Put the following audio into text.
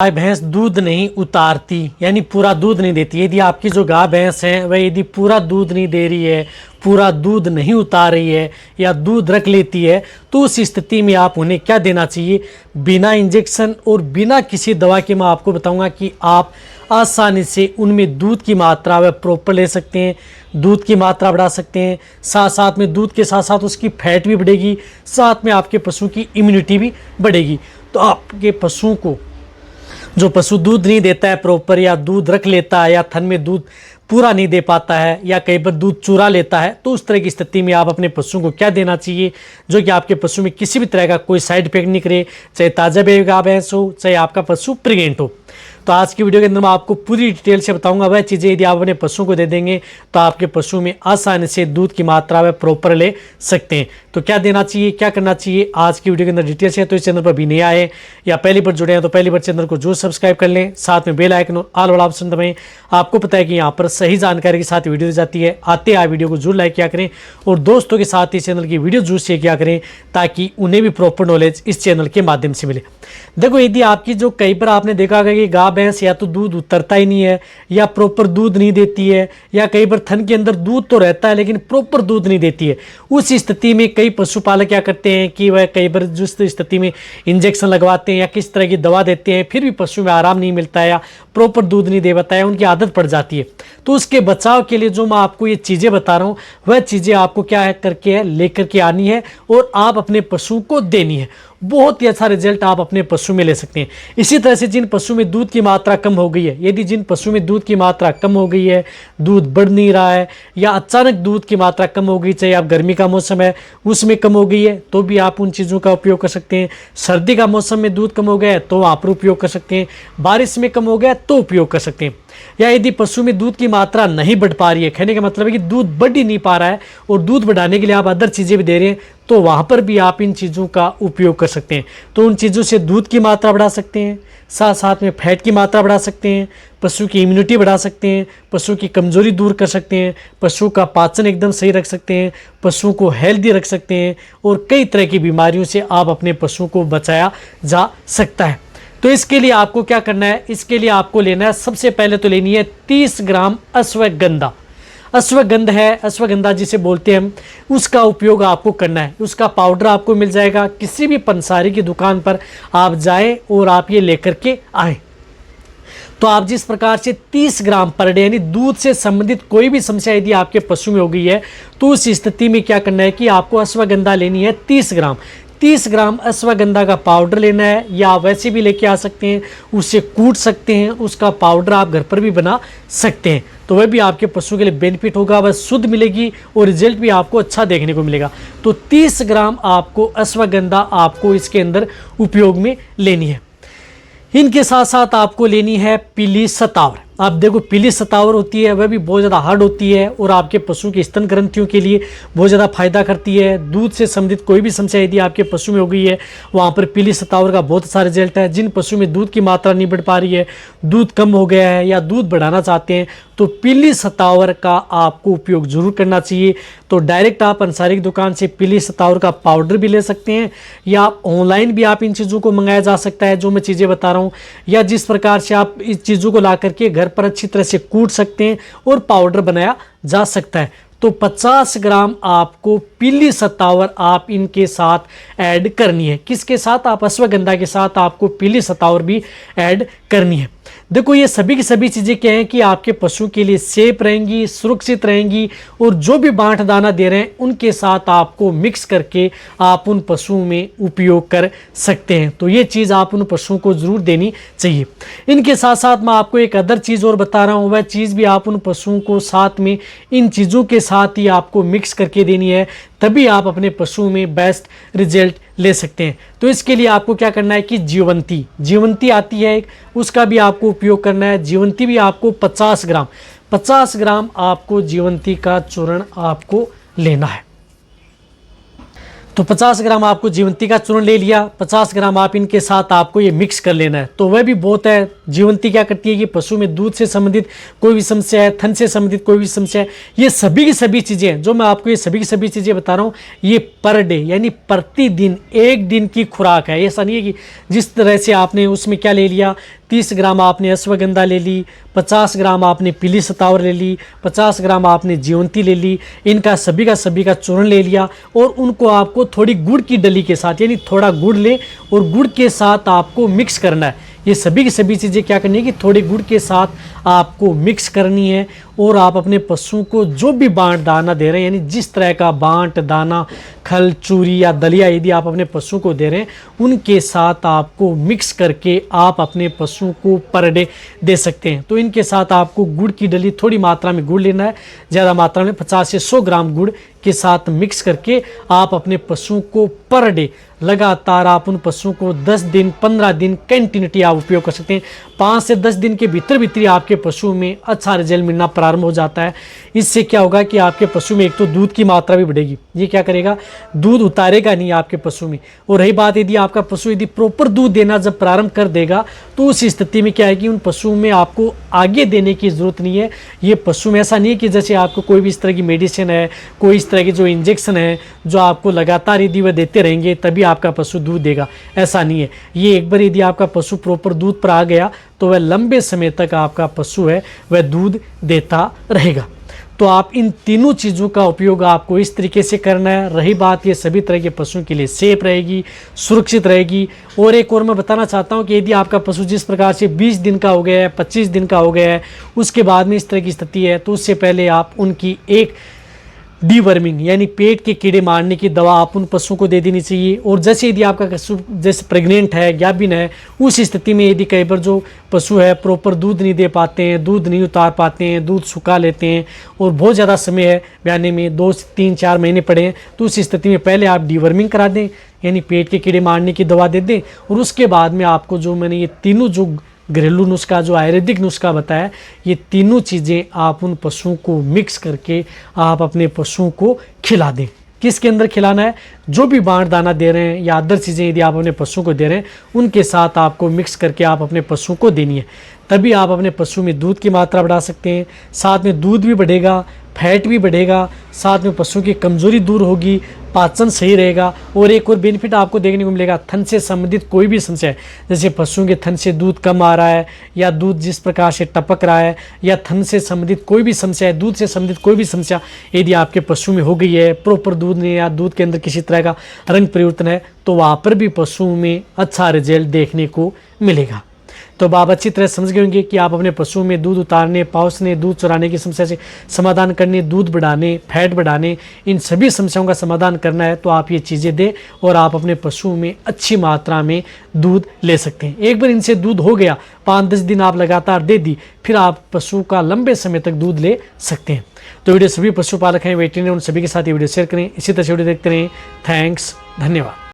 गाय भैंस दूध नहीं उतारती यानी पूरा दूध नहीं देती। यदि आपकी जो गाय भैंस है वह यदि पूरा दूध नहीं दे रही है, पूरा दूध नहीं उतार रही है या दूध रख लेती है, तो उस स्थिति में आप उन्हें क्या देना चाहिए? बिना इंजेक्शन और बिना किसी दवा के मैं आपको बताऊंगा कि आप आसानी से उनमें दूध की मात्रा वह प्रॉपर ले सकते हैं, दूध की मात्रा बढ़ा सकते हैं। साथ साथ में दूध के साथ साथ उसकी फैट भी बढ़ेगी, साथ में आपके पशु की इम्यूनिटी भी बढ़ेगी। तो आपके पशु को जो पशु दूध नहीं देता है प्रॉपर, या दूध रख लेता है, या थन में दूध पूरा नहीं दे पाता है, या कई बार दूध चुरा लेता है, तो उस तरह की स्थिति में आप अपने पशु को क्या देना चाहिए जो कि आपके पशु में किसी भी तरह का कोई साइड इफेक्ट नहीं करे, चाहे ताज़ा गाय भैंस हो, चाहे आपका पशु प्रेग्नेंट हो। तो आज की वीडियो के अंदर मैं आपको पूरी डिटेल से बताऊंगा वह चीज़ें यदि आप अपने पशु को दे देंगे तो आपके पशु में आसानी से दूध की मात्रा वह प्रॉपर ले सकते हैं। तो क्या देना चाहिए, क्या करना चाहिए, आज की वीडियो के अंदर डिटेल से। तो इस चैनल पर भी नए आए या पहली बार जुड़े हैं तो पहली बार चैनल को जरूर सब्सक्राइब कर लें, साथ में बेल आइकन और ऑल वाला ऑप्शन दबाएं। आपको पता है कि यहाँ पर सही जानकारी के साथ वीडियो दी जाती है। आते हैं वीडियो को जरूर लाइक किया करें और दोस्तों के साथ इस चैनल की वीडियो जरूर शेयर किया करें ताकि उन्हें भी प्रॉपर नॉलेज इस चैनल के माध्यम से मिले। देखो, यदि आपकी जो कई बार आपने देखा होगा कि गाय भैंस या तो दूध उतरता ही नहीं है, या प्रॉपर दूध नहीं देती है, या कई बार थन के अंदर दूध तो रहता है लेकिन प्रॉपर दूध नहीं देती है, उस स्थिति में कई पशुपालक क्या करते हैं कि वह कई बार जिस स्थिति में इंजेक्शन लगवाते हैं या किस तरह की दवा देते हैं, फिर भी पशु में आराम नहीं मिलता है या प्रॉपर दूध नहीं दे पाता है, उनकी आदत पड़ जाती है। तो उसके बचाव के लिए जो मैं आपको ये चीज़ें बता रहा हूँ वह चीज़ें आपको क्या है करके लेकर के आनी है और आप अपने पशु को देनी है। बहुत ही अच्छा रिजल्ट आप अपने पशु में ले सकते हैं। इसी तरह से जिन पशु में दूध की मात्रा कम हो गई है, यदि जिन पशु में दूध की मात्रा कम हो गई है, दूध बढ़ नहीं रहा है, या अचानक दूध की मात्रा कम हो गई, चाहे आप गर्मी का मौसम है उसमें कम हो गई है तो भी आप उन चीज़ों का उपयोग कर सकते हैं। सर्दी का मौसम में दूध कम हो गया है तो आप उपयोग कर सकते हैं। बारिश में कम हो गया तो उपयोग कर सकते हैं। या यदि पशु में दूध की मात्रा नहीं बढ़ पा रही है, कहने का मतलब है कि दूध बढ़ ही नहीं पा रहा है और दूध बढ़ाने के लिए आप अदर चीज़ें भी दे रहे हैं, तो वहाँ पर भी आप इन चीज़ों का उपयोग कर सकते हैं। तो उन चीज़ों से दूध की मात्रा बढ़ा सकते हैं, साथ साथ में फैट की मात्रा बढ़ा सकते हैं, पशु की इम्यूनिटी बढ़ा सकते हैं, पशु की कमजोरी दूर कर सकते हैं, पशु का पाचन एकदम सही रख सकते हैं, पशु को हेल्दी रख सकते हैं और कई तरह की बीमारियों से आप अपने पशु को बचाया जा सकता है। तो इसके लिए आपको क्या करना है, इसके लिए आपको लेना है, सबसे पहले तो लेनी है 30 ग्राम अश्वगंधा। अश्वगंधा है, अश्वगंधा जिसे बोलते हैं हम, उसका उपयोग आपको करना है। उसका पाउडर आपको मिल जाएगा किसी भी पंसारी की दुकान पर, आप जाएं और आप ये लेकर के आए। तो आप जिस प्रकार से 30 ग्राम पर डे यानी दूध से संबंधित कोई भी समस्या यदि आपके पशु में हो गई है तो उस स्थिति में क्या करना है कि आपको अश्वगंधा लेनी है 30 ग्राम। 30 ग्राम अश्वगंधा का पाउडर लेना है, या आप वैसे भी लेके आ सकते हैं, उससे कूट सकते हैं, उसका पाउडर आप घर पर भी बना सकते हैं। तो वह भी आपके पशु के लिए बेनिफिट होगा, वह शुद्ध मिलेगी और रिजल्ट भी आपको अच्छा देखने को मिलेगा। तो 30 ग्राम आपको अश्वगंधा आपको इसके अंदर उपयोग में लेनी है। इनके साथ साथ आपको लेनी है पीली सतावर। आप देखो, पीली सतावर होती है वह भी बहुत ज़्यादा हार्ड होती है और आपके पशु की स्तन ग्रंथियों के लिए बहुत ज़्यादा फायदा करती है। दूध से संबंधित कोई भी समस्या यदि आपके पशु में हो गई है वहाँ पर पीली सतावर का बहुत अच्छा रिजल्ट है। जिन पशु में दूध की मात्रा नहीं बढ़ पा रही है, दूध कम हो गया है या दूध बढ़ाना चाहते हैं, तो पीली सतावर का आपको उपयोग जरूर करना चाहिए। तो डायरेक्ट आप अंसारी की दुकान से पीली सतावर का पाउडर भी ले सकते हैं, या ऑनलाइन भी आप इन चीज़ों को मंगाया जा सकता है जो मैं चीज़ें बता रहा हूँ, या जिस प्रकार से आप इस चीज़ों को ला करके घर पर अच्छी तरह से कूट सकते हैं और पाउडर बनाया जा सकता है। तो 50 ग्राम आपको पीली सतावर आप इनके साथ ऐड करनी है। किसके साथ? आप अश्वगंधा के साथ आपको पीली सतावर भी ऐड करनी है। देखो, ये सभी की सभी चीज़ें क्या हैं कि आपके पशु के लिए सेफ रहेंगी, सुरक्षित रहेंगी, और जो भी बांट दाना दे रहे हैं उनके साथ आपको मिक्स करके आप उन पशुओं में उपयोग कर सकते हैं। तो ये चीज़ आप उन पशुओं को ज़रूर देनी चाहिए। इनके साथ साथ मैं आपको एक अदर चीज़ और बता रहा हूँ, वह चीज़ भी आप उन पशुओं को साथ में इन चीज़ों के साथ ही आपको मिक्स करके देनी है, तभी आप अपने पशु में बेस्ट रिजल्ट ले सकते हैं। तो इसके लिए आपको क्या करना है कि जीवंती आती है एक, उसका भी आपको उपयोग करना है। जीवंती भी आपको 50 ग्राम आपको जीवंती का चूर्ण आपको लेना है। तो 50 ग्राम आपको जीवंती का चूर्ण ले लिया, 50 ग्राम आप इनके साथ आपको ये मिक्स कर लेना है। तो वह भी बहुत है। जीवंती क्या करती है कि पशु में दूध से संबंधित कोई भी समस्या है, थन से संबंधित कोई भी समस्या है, ये सभी की सभी चीज़ें जो मैं आपको ये सभी की सभी चीज़ें बता रहा हूँ, ये पर डे यानी प्रतिदिन 1 दिन की खुराक है। ऐसा नहीं है कि जिस तरह से आपने उसमें क्या ले लिया 30 ग्राम आपने अश्वगंधा ले ली, 50 ग्राम आपने पीली सतावर ले ली, 50 ग्राम आपने जीवंती ले ली। इनका सभी का चूर्ण ले लिया और उनको आपको थोड़ी गुड़ की डली के साथ, यानी थोड़ा गुड़ ले और गुड़ के साथ आपको मिक्स करना है। ये सभी की सभी चीज़ें क्या करनी है कि थोड़े गुड़ के साथ आपको मिक्स करनी है और आप अपने पशुओं को जो भी बांट दाना दे रहे हैं, यानी जिस तरह का बांट दाना, खल, चूरी या दलिया यदि आप अपने पशुओं को दे रहे हैं, उनके साथ आपको मिक्स करके आप अपने पशुओं को पर डे दे सकते हैं। तो इनके साथ आपको गुड़ की डली, थोड़ी मात्रा में गुड़ लेना है, ज़्यादा मात्रा में 50 से 100 ग्राम गुड़ के साथ मिक्स करके आप अपने पशुओं को पर डे लगातार आप उन पशुओं को 10 दिन 15 दिन कंटिन्यूटी आप उपयोग कर सकते हैं। 5 से 10 दिन के भीतर भीतर आपके पशुओं में अच्छा रिजल्ट मिलना प्रारंभ हो जाता है। इससे क्या होगा कि आपके पशु में एक तो दूध की मात्रा भी बढ़ेगी, ये क्या करेगा, दूध उतारेगा नहीं आपके पशु में। और रही बात यदि आपका पशु यदि प्रॉपर दूध देना जब प्रारंभ कर देगा तो उस स्थिति में क्या है कि उन पशुओं में आपको आगे देने की ज़रूरत नहीं है। ये पशु में ऐसा नहीं है कि जैसे आपको कोई भी इस तरह की मेडिसिन है, कोई इस तरह की जो इंजेक्शन है जो आपको लगातार यदि वह देते रहेंगे तभी आपका पशु दूध देगा, ऐसा नहीं है। ये एक बार यदि आपका पशु प्रॉपर दूध पर आ गया तो वह लंबे समय तक आपका पशु है वह दूध देता रहेगा। तो आप इन तीनों चीज़ों का उपयोग आपको इस तरीके से करना है। रही बात ये सभी तरह के पशुओं के लिए सेफ रहेगी, सुरक्षित रहेगी। और एक और मैं बताना चाहता हूँ कि यदि आपका पशु जिस प्रकार से 20 दिन का हो गया है, 25 दिन का हो गया है, उसके बाद में इस तरह की स्थिति है, तो उससे पहले आप उनकी एक डीवर्मिंग यानी पेट के कीड़े मारने की दवा आप उन पशुओं को दे देनी चाहिए। और जैसे यदि आपका पशु जैसे प्रेग्नेंट है, गाभिन है, उस स्थिति में यदि कई बार जो पशु है प्रॉपर दूध नहीं दे पाते हैं, दूध नहीं उतार पाते हैं, दूध सुखा लेते हैं और बहुत ज़्यादा समय है ब्याने में, 2 से 3-4 महीने पड़े हैं, तो उस स्थिति में पहले आप डीवर्मिंग करा दें यानी पेट के कीड़े मारने की दवा दे दें। और उसके बाद में आपको जो मैंने ये तीनों जो घरेलू नुस्खा, जो आयुर्वेदिक नुस्खा बताया, ये तीनों चीज़ें आप उन पशुओं को मिक्स करके आप अपने पशुओं को खिला दें। किसके अंदर खिलाना है, जो भी बांट दाना दे रहे हैं या अदर चीज़ें यदि आप अपने पशुओं को दे रहे हैं उनके साथ आपको मिक्स करके आप अपने पशुओं को देनी है। तभी आप अपने पशु में दूध की मात्रा बढ़ा सकते हैं, साथ में दूध भी बढ़ेगा, फैट भी बढ़ेगा, साथ में पशु की कमजोरी दूर होगी, पाचन सही रहेगा। और एक और बेनिफिट आपको देखने को मिलेगा, थन से संबंधित कोई भी समस्या है, जैसे पशुओं के थन से दूध कम आ रहा है या दूध जिस प्रकार से टपक रहा है या थन से संबंधित कोई भी समस्या है, दूध से संबंधित कोई भी समस्या यदि आपके पशु में हो गई है, प्रॉपर दूध नहीं या दूध के अंदर किसी तरह का रंग परिवर्तन है, तो वहाँ पर भी पशुओं में अच्छा रिजल्ट देखने को मिलेगा। तो अब आप अच्छी तरह समझ गए होंगे कि आप अपने पशुओं में दूध उतारने, पाउसने, दूध चुराने की समस्या से समाधान करने, दूध बढ़ाने, फैट बढ़ाने, इन सभी समस्याओं का समाधान करना है तो आप ये चीज़ें दें और आप अपने पशुओं में अच्छी मात्रा में दूध ले सकते हैं। एक बार इनसे दूध हो गया, 5-10 दिन आप लगातार दे दी, फिर आप पशु का लंबे समय तक दूध ले सकते हैं। तो वीडियो सभी पशुपालक हैं, वेटरनरी, उन सभी के साथ ये वीडियो शेयर करें। इसी तरह से वीडियो देखते रहें। थैंक्स, धन्यवाद।